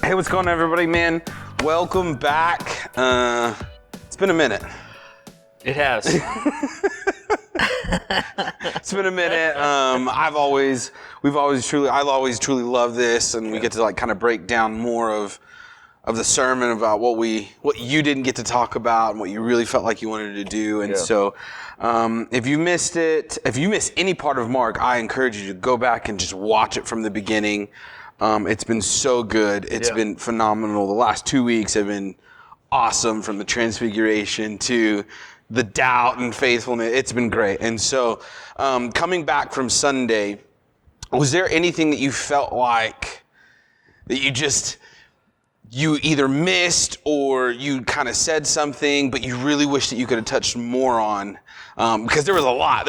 Hey, what's going on, everybody, man? Welcome back. It's been a minute. It has. It's been a minute. I've always truly loved this, and we get to like kind of break down more of the sermon about what you didn't get to talk about and what you really felt like you wanted to do. And so, if you missed any part of Mark, I encourage you to go back and just watch it from the beginning. It's been so good. It's been phenomenal. The last 2 weeks have been awesome, from the transfiguration to the doubt and faithfulness. It's been great. And so, coming back from Sunday, was there anything that you felt like that you either missed or you kind of said something, but you really wish that you could have touched more on? Because there was a lot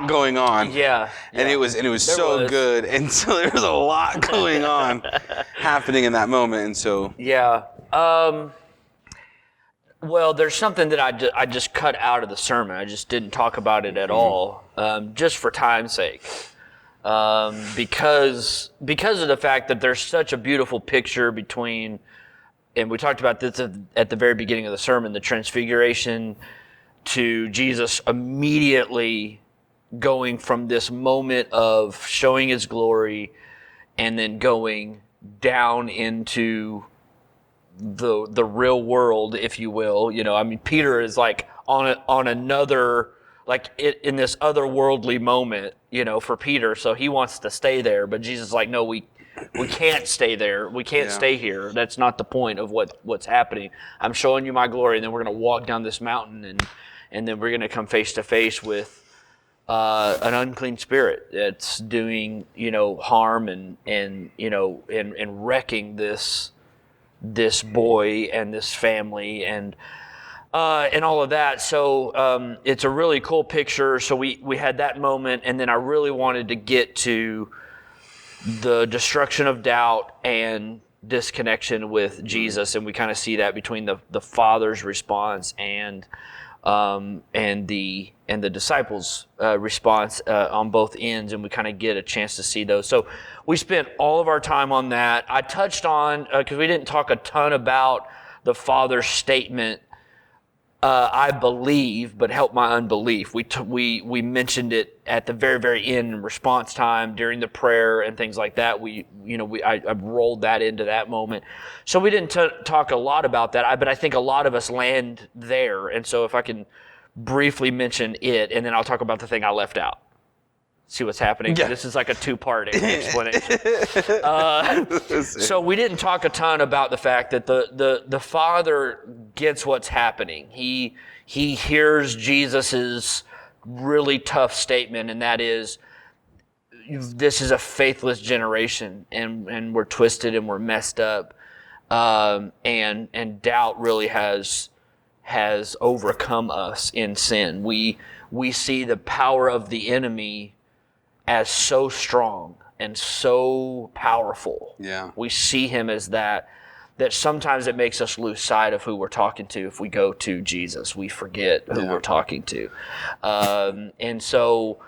going on. Yeah. And it was so good. And so there was a lot going on happening in that moment. And so. Yeah. Well, there's something that I just cut out of the sermon. I just didn't talk about it at all, just for time's sake. Because of the fact that there's such a beautiful picture between, and we talked about this at the very beginning of the sermon, the transfiguration to Jesus immediately going from this moment of showing his glory and then going down into the real world, if you will. You know, I mean, Peter is like on another, like in this otherworldly moment, you know, for Peter. So he wants to stay there, but Jesus is like, no, we can't stay there. We can't stay here. That's not the point of what's happening. I'm showing you my glory, and then we're going to walk down this mountain, and then we're going to come face to face with an unclean spirit that's doing, you know, harm and you know, and wrecking this boy and this family and all of that. So it's a really cool picture. So we had that moment, and then I really wanted to get to the destruction of doubt and disconnection with Jesus, and we kind of see that between the Father's response and the disciples' response on both ends, and we kind of get a chance to see those. So we spent all of our time on that. I touched on, because we didn't talk a ton about the Father's statement, I believe, but help my unbelief. We mentioned it at the very, very end in response time during the prayer and things like that. I rolled that into that moment. So we didn't talk a lot about that, but I think a lot of us land there. And so if I can briefly mention it, and then I'll talk about the thing I left out. See what's happening? Yeah. This is like a two-part explanation. So we didn't talk a ton about the fact that the Father gets what's happening. He hears Jesus's really tough statement, and that is, this is a faithless generation, and we're twisted and we're messed up, and doubt really has overcome us in sin. We see the power of the enemy as so strong and so powerful. Yeah. We see him as that sometimes it makes us lose sight of who we're talking to. If we go to Jesus, we forget who we're talking to. And so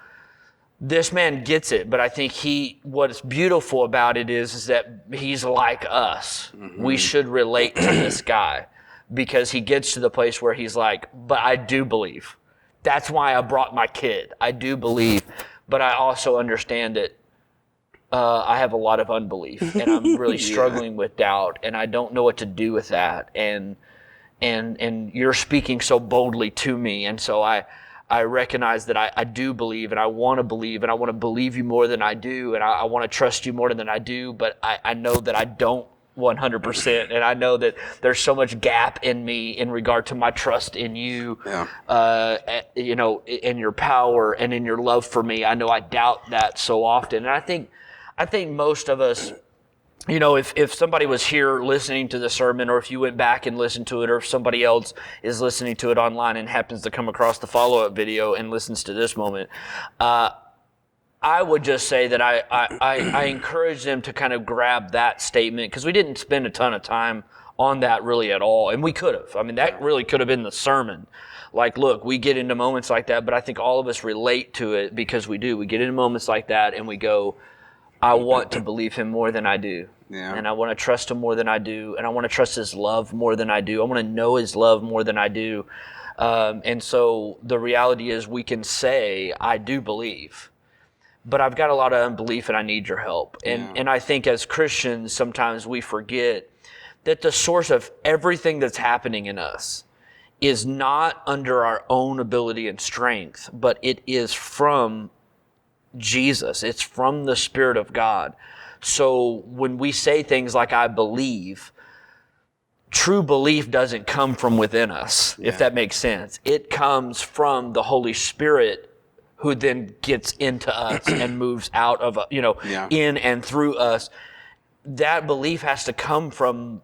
this man gets it, but I think what's beautiful about it is that he's like us. Mm-hmm. We should relate to this guy, because he gets to the place where he's like, but I do believe. That's why I brought my kid. I do believe. But I also understand that I have a lot of unbelief, and I'm really struggling with doubt, and I don't know what to do with that. And you're speaking so boldly to me, and so I recognize that I do believe, and I want to believe you more than I do, and I want to trust you more than I do. But I know that I don't 100%, and I know that there's so much gap in me in regard to my trust in you, you know, in your power and in your love for me. I know I doubt that so often, and I think most of us, you know, if somebody was here listening to the sermon, or if you went back and listened to it, or if somebody else is listening to it online and happens to come across the follow-up video and listens to this moment, I would just say that I encourage them to kind of grab that statement, because we didn't spend a ton of time on that really at all, and we could have. I mean, that really could have been the sermon. Like, look, we get into moments like that, but I think all of us relate to it, because we do. We get into moments like that, and we go, I want to believe him more than I do. Yeah. And I want to trust him more than I do. And I want to trust his love more than I do. I want to know his love more than I do. And so the reality is we can say, I do believe, but I've got a lot of unbelief and I need your help. And I think as Christians, sometimes we forget that the source of everything that's happening in us is not under our own ability and strength, but it is from Jesus. It's from the Spirit of God. So when we say things like, I believe, true belief doesn't come from within us, if that makes sense. It comes from the Holy Spirit, who then gets into us and moves out of, in and through us. That belief has to come from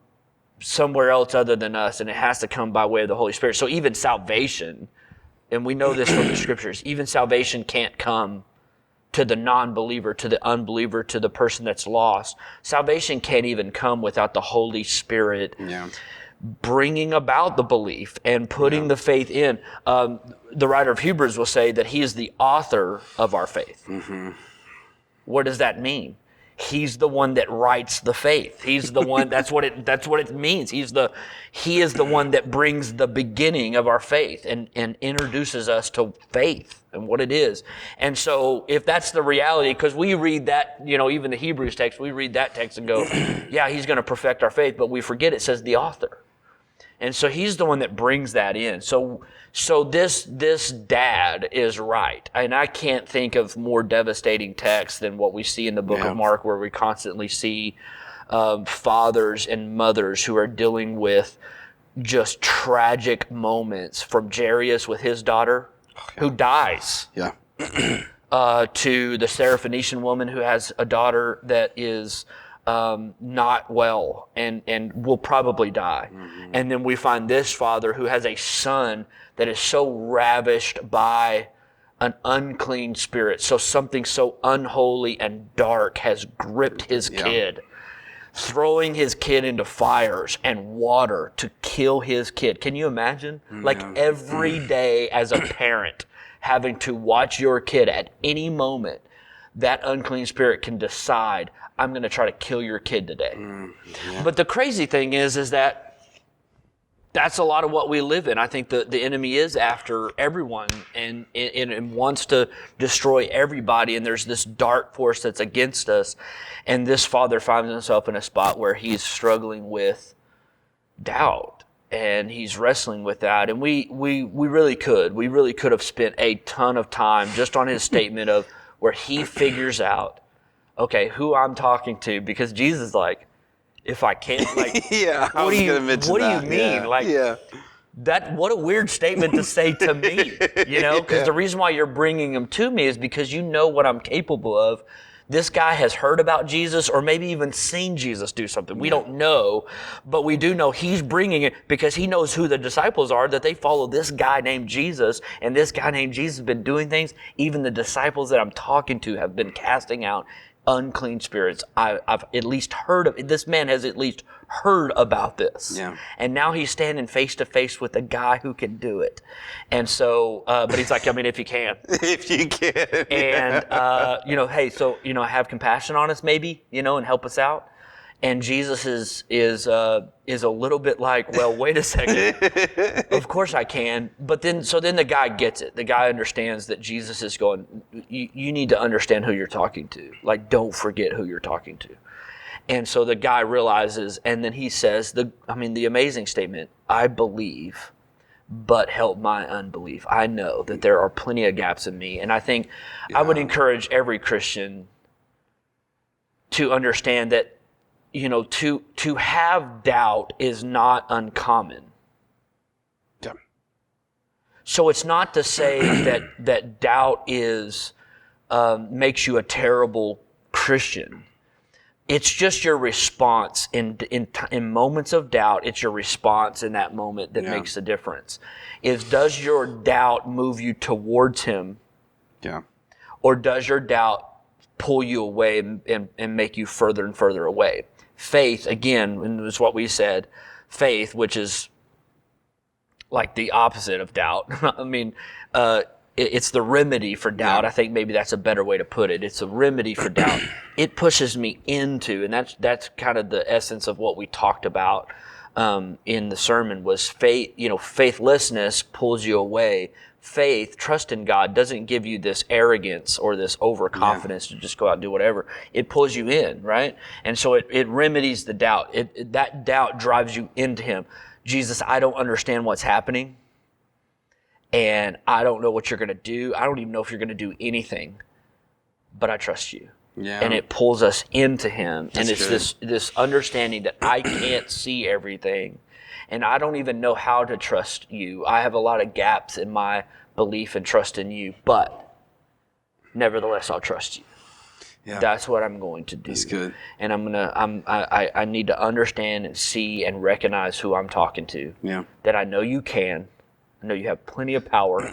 somewhere else other than us, and it has to come by way of the Holy Spirit. So even salvation, and we know this from the scriptures, even salvation can't come to the non-believer, to the unbeliever, to the person that's lost. Salvation can't even come without the Holy Spirit bringing about the belief and putting the faith in. The writer of Hebrews will say that he is the author of our faith. Mm-hmm. What does that mean? He's the one that writes the faith. He's the one, that's what it means. He is the one that brings the beginning of our faith and introduces us to faith and what it is. And so if that's the reality, because we read that, even the Hebrews text, we read that text and go, yeah, he's going to perfect our faith, but we forget it says the author. And so he's the one that brings that in. So this dad is right. And I can't think of more devastating text than what we see in the book of Mark, where we constantly see fathers and mothers who are dealing with just tragic moments, from Jairus with his daughter who dies to the Syrophoenician woman who has a daughter that is not well and will probably die. Mm-hmm. And then we find this father who has a son that is so ravished by an unclean spirit. So something so unholy and dark has gripped his kid, throwing his kid into fires and water to kill his kid. Can you imagine? Like every day as a parent having to watch your kid at any moment, that unclean spirit can decide, I'm going to try to kill your kid today. But the crazy thing is that that's a lot of what we live in. I think the enemy is after everyone and wants to destroy everybody. And there's this dark force that's against us. And this father finds himself in a spot where he's struggling with doubt. And he's wrestling with that. And we really could have spent a ton of time just on his statement of where he figures out, okay, who I'm talking to, because Jesus is like, if I can't, like, what do you mean? That, what a weird statement to say to me, because the reason why you're bringing him to me is because you know what I'm capable of. This guy has heard about Jesus or maybe even seen Jesus do something. We don't know, but we do know he's bringing it because he knows who the disciples are, that they follow this guy named Jesus, and this guy named Jesus has been doing things. Even the disciples that I'm talking to have been casting out unclean spirits. I've at least heard of, this man has at least heard about this. Yeah. And now he's standing face to face with a guy who can do it. And so, but he's like, I mean, if you can. If you can. And, hey, so, have compassion on us maybe, and help us out. And Jesus is a little bit like, well, wait a second. Of course I can. But then the guy gets it. The guy understands that Jesus is going, you need to understand who you're talking to. Like, don't forget who you're talking to. And so the guy realizes, and then he says, the amazing statement, I believe, but help my unbelief. I know that there are plenty of gaps in me. And I think I would encourage every Christian to understand that, to have doubt is not uncommon. Yeah. So it's not to say that doubt is makes you a terrible Christian. It's just your response in moments of doubt. It's your response in that moment that makes the difference. Does your doubt move you towards Him? Yeah. Or does your doubt pull you away and make you further and further away? Faith, again, is what we said. Faith, which is like the opposite of doubt. it's the remedy for doubt. I think maybe that's a better way to put it. It's a remedy for doubt. It pushes me into, and that's kind of the essence of what we talked about in the sermon was faith. Faithlessness pulls you away. Faith, trust in God, doesn't give you this arrogance or this overconfidence to just go out and do whatever. It pulls you in, right? And so it remedies the doubt. That doubt drives you into him. Jesus, I don't understand what's happening. And I don't know what you're going to do. I don't even know if you're going to do anything, but I trust you. Yeah. And it pulls us into him. That's and it's good. this understanding that I can't see everything. And I don't even know how to trust you. I have a lot of gaps in my belief and trust in you, but nevertheless, I'll trust you. Yeah. That's what I'm going to do. That's good. And I need to understand and see and recognize who I'm talking to. Yeah. That I know you can. I know you have plenty of power,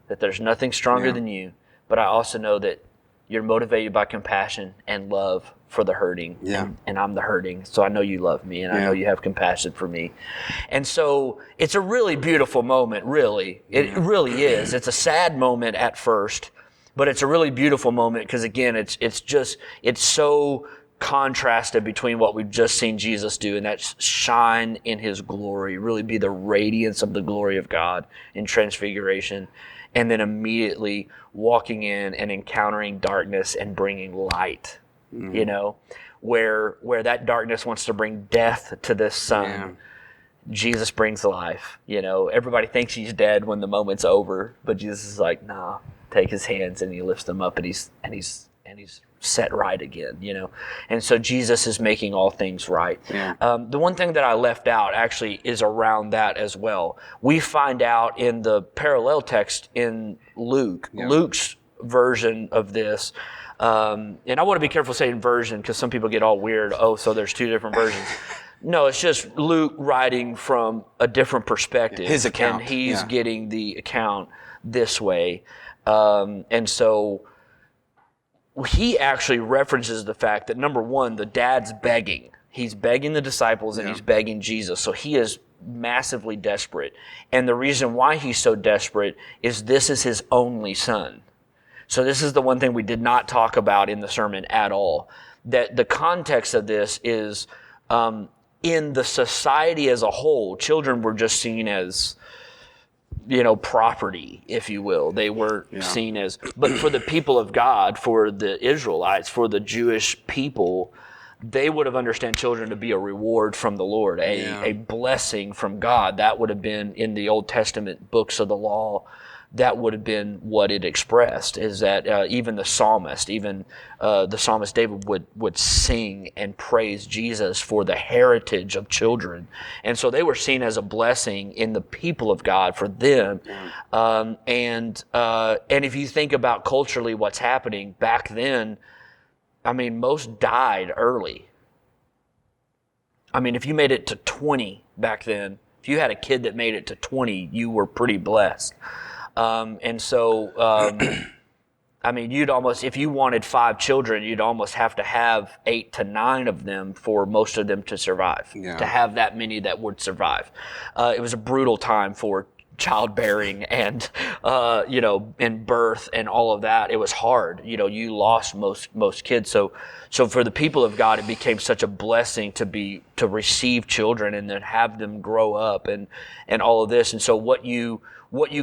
that there's nothing stronger than you, but I also know that you're motivated by compassion and love for the hurting, and I'm the hurting, so I know you love me, and I know you have compassion for me. And so it's a really beautiful moment, really. It really is. It's a sad moment at first, but it's a really beautiful moment because, again, it's so contrasted between what we've just seen Jesus do, and that's shine in his glory, really be the radiance of the glory of God in transfiguration, and then immediately walking in and encountering darkness and bringing light, where that darkness wants to bring death to this son. Jesus brings life. Everybody thinks he's dead when the moment's over, but Jesus is like, nah, take his hands, and he lifts them up, and he's set right again, And so Jesus is making all things right. The one thing that I left out actually is around that as well. We find out in the parallel text in Luke's version of this, and I want to be careful saying version because some people get all weird. Oh, so there's two different versions. No, it's just Luke writing from a different perspective. His account. And he's getting the account this way. And so he actually references the fact that, number one, the dad's begging. He's begging the disciples and he's begging Jesus. So he is massively desperate. And the reason why he's so desperate is this is his only son. So this is the one thing we did not talk about in the sermon at all. That the context of this is in the society as a whole, children were just seen as property, if you will. They weren't seen as, but for the people of God, for the Israelites, for the Jewish people, they would have understood children to be a reward from the Lord, a blessing from God. That would have been in the Old Testament books of the law. That would have been what it expressed, is that even the psalmist David would sing and praise Jesus for the heritage of children. And so they were seen as a blessing in the people of God for them. And if you think about culturally what's happening back then, most died early. If you made it to 20 back then, if you had a kid that made it to 20, you were pretty blessed. And so, you'd almost, if you wanted 5 children, you'd almost have to have 8 to 9 of them for most of them to survive, to have that many that would survive. It was a brutal time for childbearing and, and birth and all of that. It was hard. You lost most kids. So for the people of God, it became such a blessing to receive children and then have them grow up and all of this. And so what you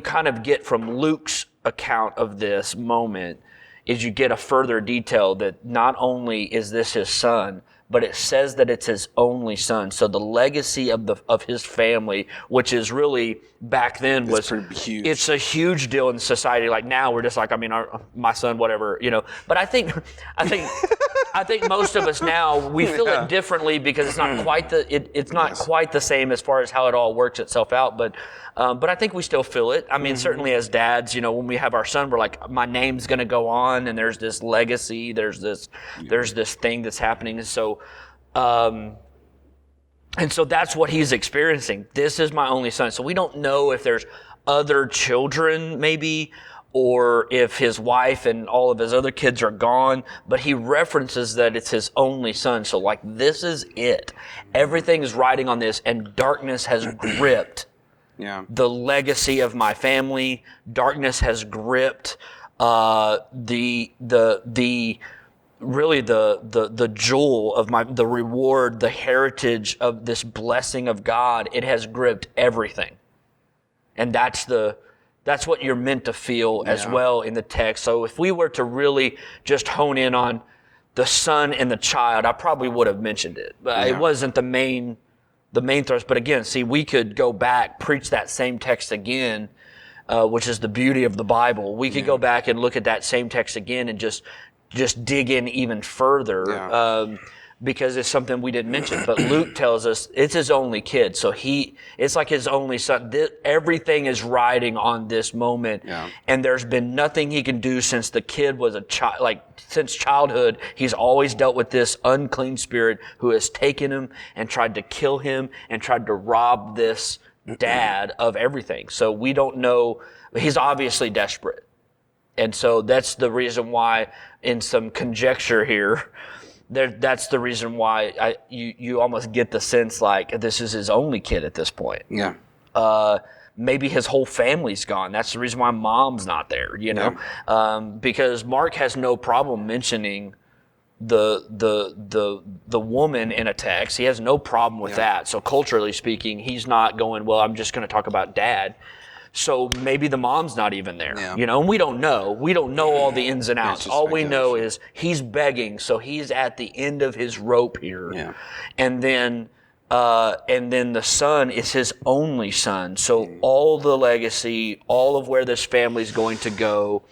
kind of get from Luke's account of this moment is you get a further detail that not only is this his son, but it says that it's his only son. So the legacy of his family, which is really back then was huge. It's a huge deal in society. Like now we're just like, my son, whatever, But I think most of us now we feel it differently because it's not quite quite the same as far as how it all works itself out. But I think we still feel it. Certainly as dads, when we have our son, we're like, my name's going to go on, and there's this legacy, there's this thing that's happening, and so that's what he's experiencing. This is my only son. So we don't know if there's other children, maybe, or if his wife and all of his other kids are gone, but he references that it's his only son. So this is it. Everything is riding on this, and darkness has gripped the legacy of my family. Darkness has gripped the jewel of the reward, the heritage of this blessing of God. It has gripped everything. And that's what you're meant to feel as well in the text. So if we were to really just hone in on the son and the child, I probably would have mentioned it, but it wasn't the main thrust. But again, see, we could go back, preach that same text again, which is the beauty of the Bible. We could go back and look at that same text again and just dig in even further, because it's something we didn't mention. But Luke tells us it's his only kid, so it's like his only son. Everything is riding on this moment, and there's been nothing he can do since the kid was a child. Like since childhood, he's always dealt with this unclean spirit who has taken him and tried to kill him and tried to rob this dad of everything. So we don't know. He's obviously desperate. And so that's the reason why, in some conjecture here, that's the reason why you almost get the sense like this is his only kid at this point. Yeah. Maybe his whole family's gone. That's the reason why mom's not there, because Mark has no problem mentioning the woman in a text. He has no problem with that. So culturally speaking, he's not going, well, I'm just going to talk about dad. So maybe the mom's not even there, and we don't know. We don't know all the ins and outs. All we know is he's begging, so he's at the end of his rope here. Yeah. And then the son is his only son. So all the legacy, all of where this family's going to go,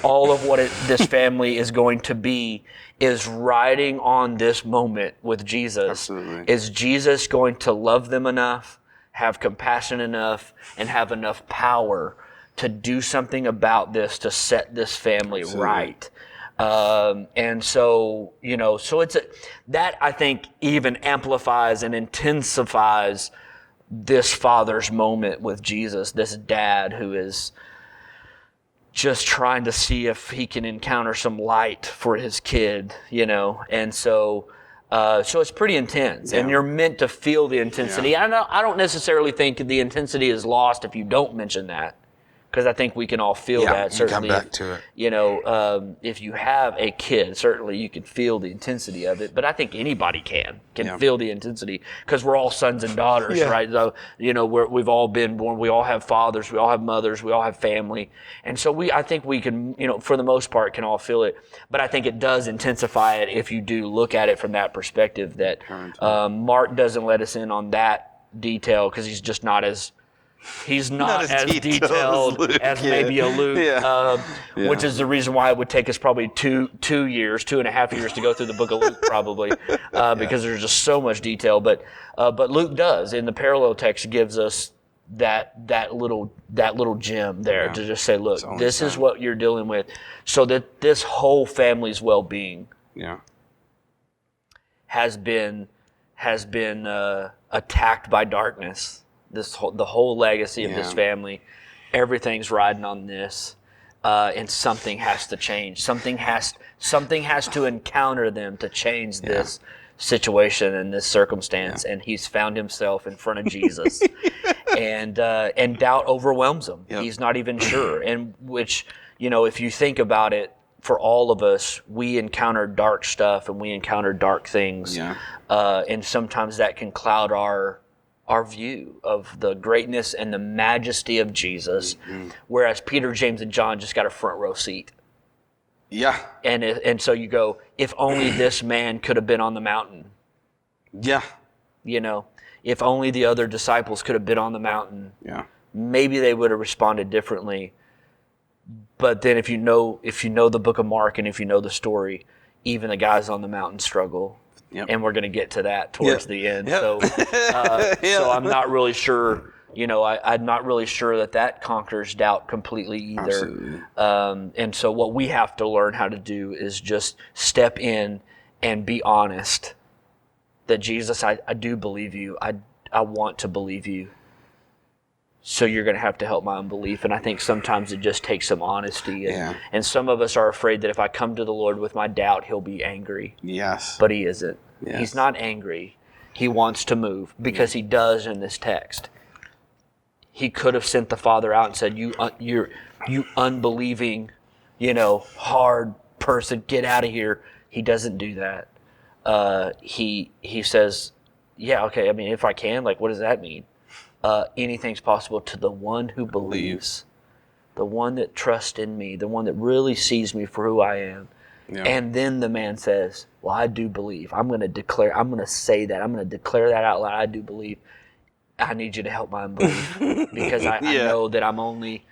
all of what this family is going to be is riding on this moment with Jesus. Absolutely. Is Jesus going to love them enough, have compassion enough, and have enough power to do something about this, to set this family right? And so, so that I think even amplifies and intensifies this father's moment with Jesus, this dad who is just trying to see if he can encounter some light for his kid, and so it's pretty intense, and you're meant to feel the intensity. Yeah. I don't necessarily think the intensity is lost if you don't mention that, because I think we can all feel that. Certainly, come back to it. If you have a kid, certainly you can feel the intensity of it. But I think anybody can feel the intensity, because we're all sons and daughters, right? So, we've all been born. We all have fathers. We all have mothers. We all have family, and so I think we can, for the most part, can all feel it. But I think it does intensify it if you do look at it from that perspective. That Mark doesn't let us in on that detail because he's just not as. He's not as detailed as maybe a Luke, which is the reason why it would take us probably 2.5 years to go through the book of Luke, probably, because there's just so much detail. But Luke does, in the parallel text, gives us that little gem there to just say, look, this is what you're dealing with, so that this whole family's well-being has been attacked by darkness. The whole legacy of this family, everything's riding on this, and something has to change. Something has to encounter them to change this situation and this circumstance. And he's found himself in front of Jesus, and doubt overwhelms him. He's not even sure. And which, if you think about it, for all of us, we encounter dark stuff and we encounter dark things, and sometimes that can cloud our view of the greatness and the majesty of Jesus, whereas Peter, James, and John just got a front row seat. Yeah. And so you go, if only this man could have been on the mountain. Yeah. If only the other disciples could have been on the mountain. Yeah. Maybe they would have responded differently. But then if you know the book of Mark and if you know the story, even the guys on the mountain struggle. Yep. And we're going to get to that towards the end. Yep. So I'm not really sure, I'm not really sure that conquers doubt completely either. Absolutely. And so what we have to learn how to do is just step in and be honest that Jesus, I do believe you. I want to believe you. So you're going to have to help my unbelief. And I think sometimes it just takes some honesty. And some of us are afraid that if I come to the Lord with my doubt, he'll be angry. Yes. But he isn't. Yes. He's not angry. He wants to move because he does in this text. He could have sent the father out and said, you unbelieving, hard person, get out of here. He doesn't do that. He says, yeah, okay, I mean, if I can, like, what does that mean? Anything's possible to the one who believes, the one that trusts in me, the one that really sees me for who I am. Yeah. And then the man says, well, I do believe. I'm going to say that. I'm going to declare that out loud. I do believe. I need you to help my unbelief because I know that I'm only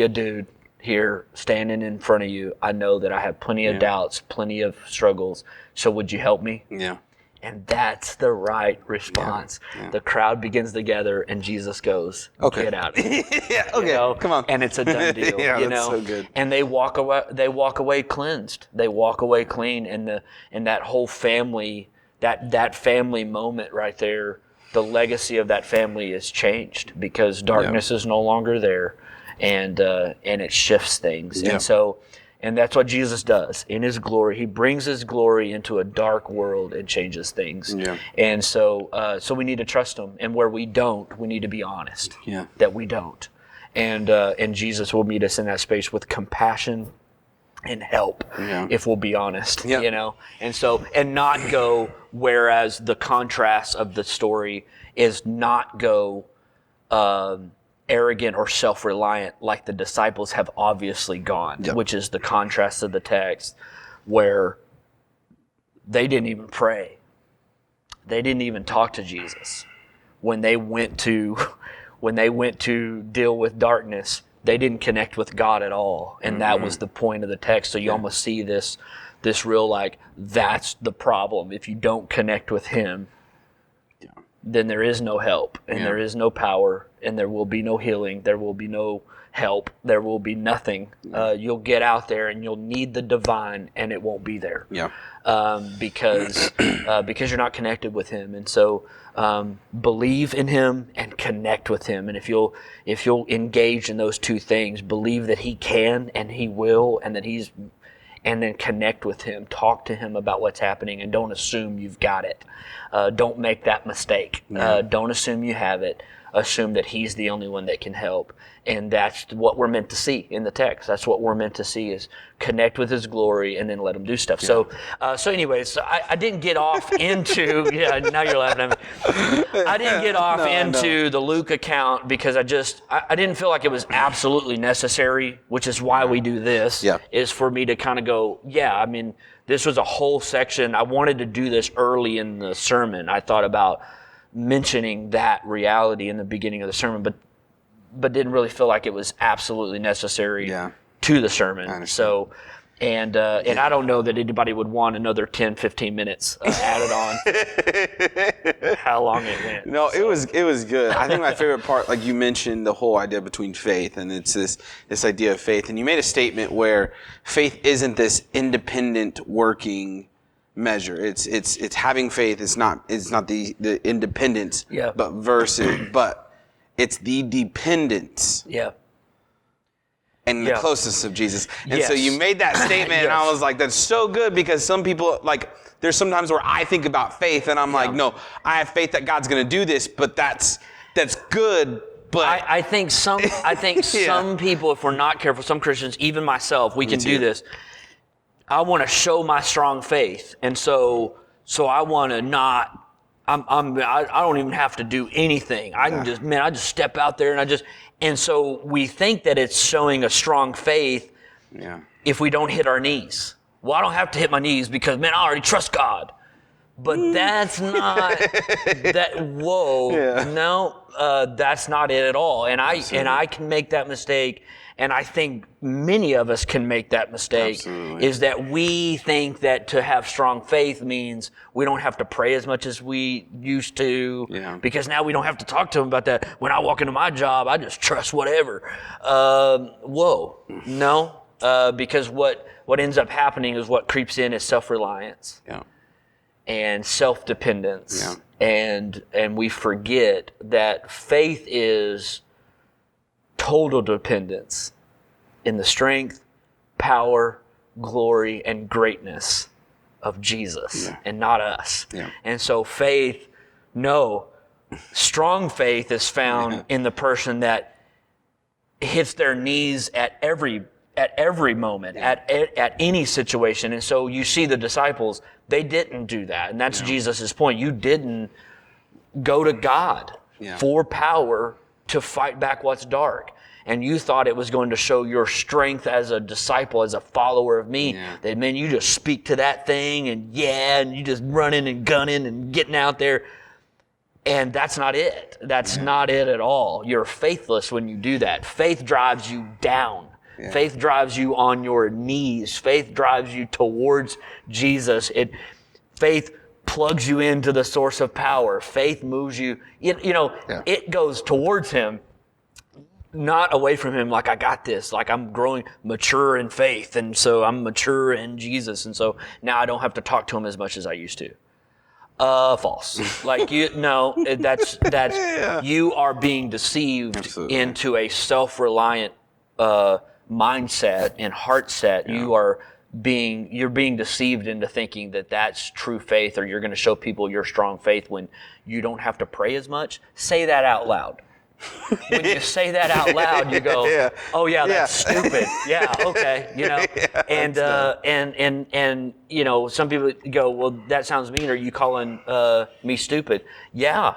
a dude here standing in front of you. I know that I have plenty of doubts, plenty of struggles. So would you help me? Yeah. And that's the right response. Yeah. Yeah. The crowd begins to gather, and Jesus goes, "Get out of here." Yeah. Okay. Come on. And it's a done deal. That's so good. And they walk away. They walk away cleansed. They walk away clean. And that whole family, that family moment right there, the legacy of that family is changed because darkness is no longer there, and it shifts things. Yeah. And that's what Jesus does in his glory. He brings his glory into a dark world and changes things. Yeah. And so we need to trust him. And where we don't, we need to be honest that we don't. And Jesus will meet us in that space with compassion and help if we'll be honest, and not go, whereas the contrast of the story is not go arrogant or self-reliant like the disciples have obviously gone, which is the contrast of the text where they didn't even pray. They didn't even talk to Jesus. When they went to deal with darkness, they didn't connect with God at all. And that was the point of the text. So you almost see this real, that's the problem. If you don't connect with him, then there is no help, and there is no power, and there will be no healing. There will be no help. There will be nothing. You'll get out there, and you'll need the divine, and it won't be there. Yeah. Because you're not connected with him, and so believe in him and connect with him. And if you'll engage in those two things, believe that he can and he will, and then connect with him, talk to him about what's happening, and don't assume you've got it. Don't make that mistake. Don't assume you have it. Assume that he's the only one that can help. And that's what we're meant to see in the text. That's what we're meant to see, is connect with his glory and then let him do stuff. Yeah. So anyways, I didn't get off into, now you're laughing at me. I didn't get off into the Luke account because I didn't feel like it was absolutely necessary, which is why we do this, is for me to kind of go, I mean, this was a whole section. I wanted to do this early in the sermon. I thought about mentioning that reality in the beginning of the sermon, but didn't really feel like it was absolutely necessary to the sermon. So, and I don't know that anybody would want another 10, 15 minutes added on how long it went. No, so. It was good. I think my favorite part, like you mentioned, the whole idea between faith, and it's this idea of faith. And you made a statement where faith isn't this independent working measure. It's having faith. It's not the independence, but it's the dependence. Yeah. And the closeness of Jesus. And so you made that statement, and I was like, that's so good, because some people, there's sometimes where I think about faith, and I'm like, no, I have faith that God's going to do this, but that's good. But I think some people, if we're not careful, some Christians, even myself, we can do this. I want to show my strong faith, and so I want to not. I don't even have to do anything. I just step out there and so we think that it's showing a strong faith if we don't hit our knees. Well, I don't have to hit my knees because, I already trust God. But that's not that's not it at all. And I can make that mistake. And I think many of us can make that mistake, is that we think that to have strong faith means we don't have to pray as much as we used to, because now we don't have to talk to him about that. When I walk into my job, I just trust whatever. No, because what ends up happening is what creeps in is self-reliance and self-dependence. And we forget that faith is total dependence in the strength, power, glory, and greatness of Jesus and not us. And so faith, Strong faith is found in the person that hits their knees at every moment, at any situation. And so you see the disciples, they didn't do that. And that's Jesus's point. You didn't go to God for power to fight back what's dark. And you thought it was going to show your strength as a disciple, as a follower of me. That, man, you just speak to that thing and you just running and gunning and getting out there. And that's not it. That's not it at all. You're faithless when you do that. Faith drives you down. Faith drives you on your knees. Faith drives you towards Jesus. Faith plugs you into the source of power. Faith moves you. It goes towards him, not away from him. Like, I got this. Like, I'm growing mature in faith, and so I'm mature in Jesus, and so now I don't have to talk to him as much as I used to. False. Like, that's you are being deceived into a self-reliant mindset and heart set. You're being deceived into thinking that that's true faith, or you're going to show people your strong faith when you don't have to pray as much. Say that out loud. When you say that out loud, you go, "Oh yeah, that's stupid." Yeah, okay, and some people go, "Well, that sounds mean. Are you calling me stupid?" Yeah.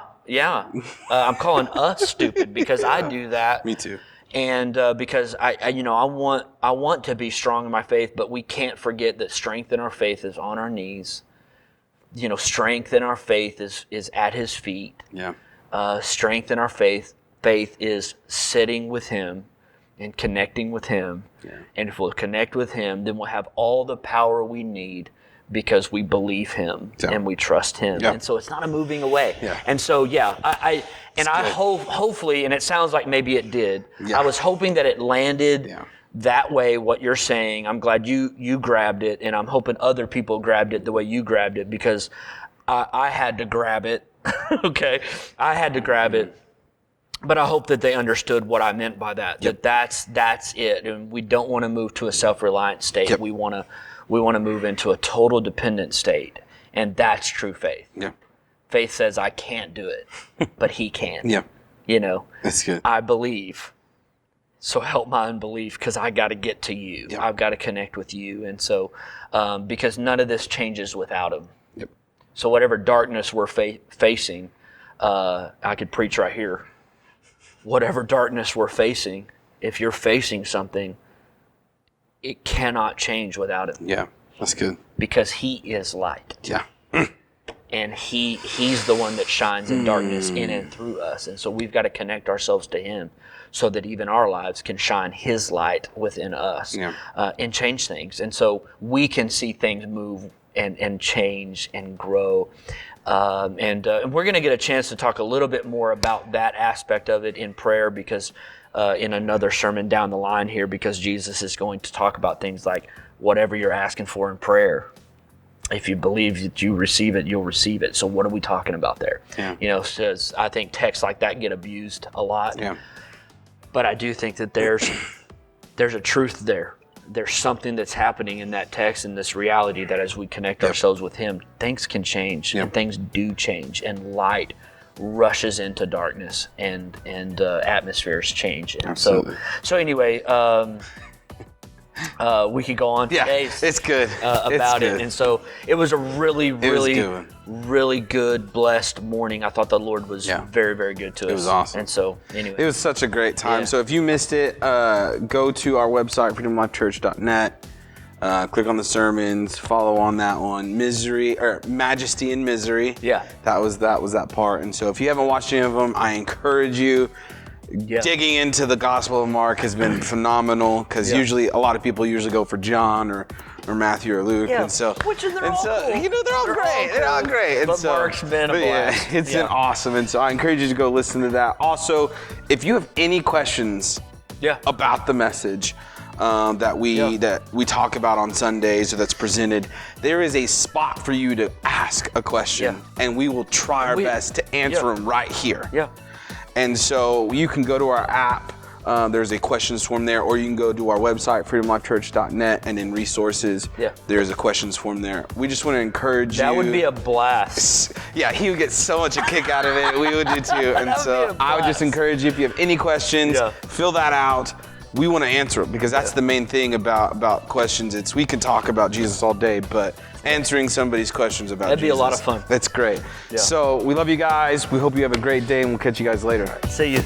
I'm calling us stupid because I do that. Me too. And because I want to be strong in my faith, but we can't forget that strength in our faith is on our knees. Strength in our faith is at his feet. Yeah. Strength in our faith is sitting with him and connecting with him. Yeah. And if we'll connect with him, then we'll have all the power we need because we believe him and we trust him. Yeah. And so it's not a moving away. Yeah. And so, I hopefully, and it sounds like maybe it did, I was hoping that it landed that way, what you're saying. I'm glad you grabbed it, and I'm hoping other people grabbed it the way you grabbed it, because I had to grab it. Okay? I had to grab it. But I hope that they understood what I meant by that. Yep. That's it. And we don't want to move to a self-reliant state. Yep. We want to move into a total dependent state, and that's true faith. Yeah. Faith says I can't do it, but he can. Yeah. That's good. I believe. So help my unbelief, because I got to get to you. Yep. I've got to connect with you, and so because none of this changes without him. Yep. So whatever darkness we're facing, I could preach right here. Whatever darkness we're facing, if you're facing something, it cannot change without him. Yeah, that's good. Because he is light. Yeah. And he's the one that shines in darkness in and through us. And so we've got to connect ourselves to him so that even our lives can shine his light within us and change things. And so we can see things move and change and grow. And we're going to get a chance to talk a little bit more about that aspect of it in prayer, because in another sermon down the line here, because Jesus is going to talk about things like whatever you're asking for in prayer. If you believe that you receive it, you'll receive it. So what are we talking about there? Yeah. Says I think texts like that get abused a lot. Yeah. But I do think that there's a truth there. There's something that's happening in that text and this reality that as we connect ourselves with him, things can change and things do change, and light rushes into darkness and atmospheres change. And so anyway, we could go on today. It's good. About it. And so it was a really good, blessed morning. I thought the Lord was very, very good to us. It was awesome. And so anyway. It was such a great time. Yeah. So if you missed it, go to our website, freedomlifechurch.net. Click on the sermons, follow on that one. Majesty and Misery. Yeah. That was that part. And so if you haven't watched any of them, I encourage you. Yeah. Digging into the Gospel of Mark has been phenomenal, because usually a lot of people go for John or Matthew or Luke, and so they're all cool. They're all great. They're all great. But Mark's been a blast. It's been awesome, and so I encourage you to go listen to that. Also, if you have any questions about the message that we talk about on Sundays or that's presented, there is a spot for you to ask a question, and we will try our best to answer them right here. Yeah. And so you can go to our app, There's a questions form there, or you can go to our website, freedomlifechurch.net, and in resources, there's a questions form there. We just want to encourage you. That would be a blast. Yeah, he would get so much a kick out of it. We would do too. And so I would just encourage you, if you have any questions, fill that out. We want to answer them, because that's the main thing about questions. It's we can talk about Jesus all day, but answering somebody's questions about That'd Jesus. be a lot of fun. That's great. So we love you guys. We hope you have a great day, and we'll catch you guys later. See you.